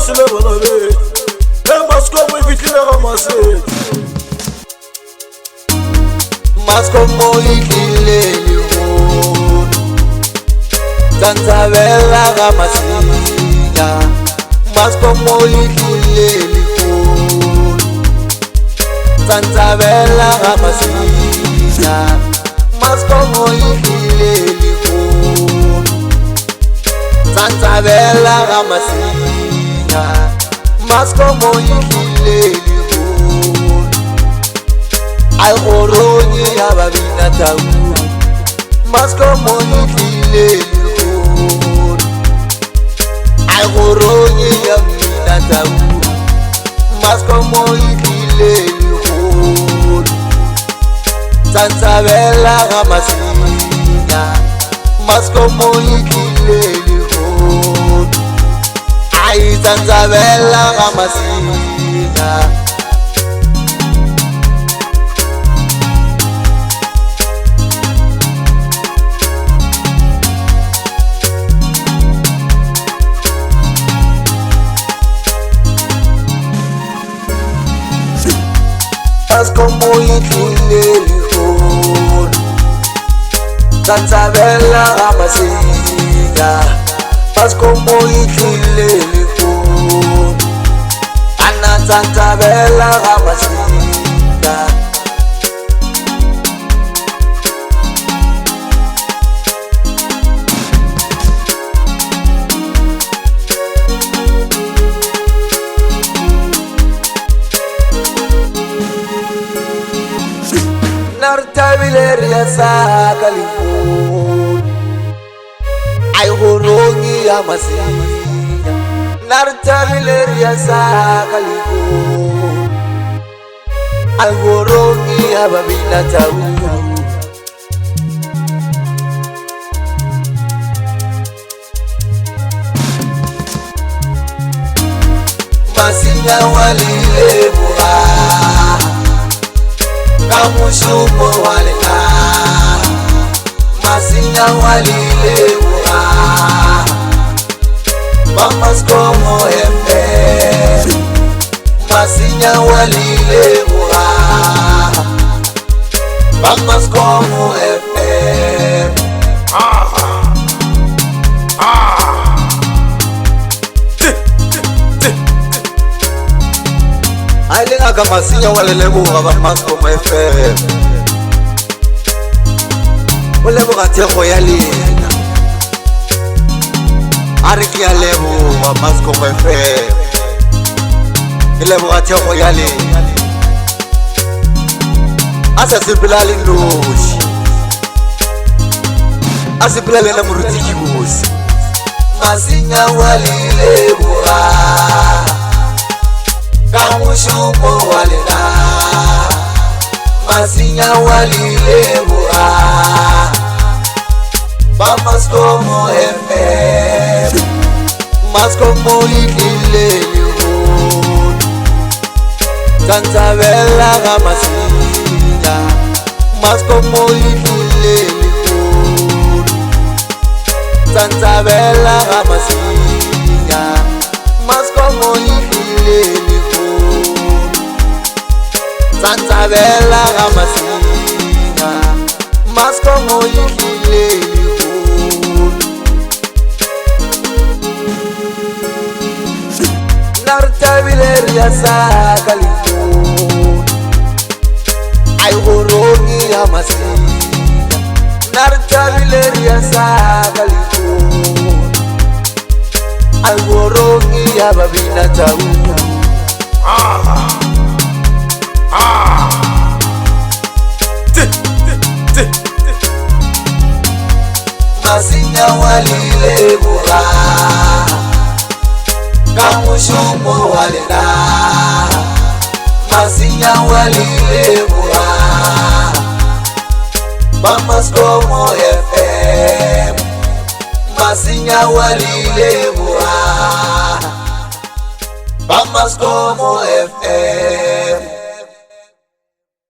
se lève à la vie. Et Mascomo évite les ramasser. Mascomo ikile liho Tanzabella ramasinya Mascomo ikile liho Tanzabella ramasinya Mascomo ikile liho Tanzabella ramasinya Mascomo ikile liho Ay goronye ababina tawu Mascomo ikile liho Ay goronye ababina tawu Mascomo ikile liho Tanzabella ramasinya Mascomo ikile liho Ay Tanzabella ramasinya Mascomo ikile liho Tanzabella ramasinya Mascomo ikile liho Anna Tanzabella ramasinya Nartabileria sakalifun Ay gorongi amasinya Nartabileria sakalifun Ay gorongi ababina tawu Masinya walile buha Kamushumo walena Masinya walile buha Mascomo FM Masinya walile buha Mascomo FM Ailenga kamasinya walile buha Mascomo FM Wale buha teko yalina Ariki ya lebo wa Mascomo FM Ilebo ateko yale Asa sipilali ndoshi Asipilali na murutiki bosi Masinya walile buha Kamushumo walena Masinya walile buha Mascomo FM Mascomo ikile liho Tanzabella ramasinya Mascomo ikile liho Tanzabella ramasinya Mascomo ikile liho Tanzabella ramasinya Mascomo ikile liho Nartabileria sakalifun Ay gorongi amasinya Nartabileria sakalifun Ay gorongi ababina tawu Masinya walile buha Kamushumo walena Masinya walile buha Mascomo FM Masinya walile buha Mascomo FM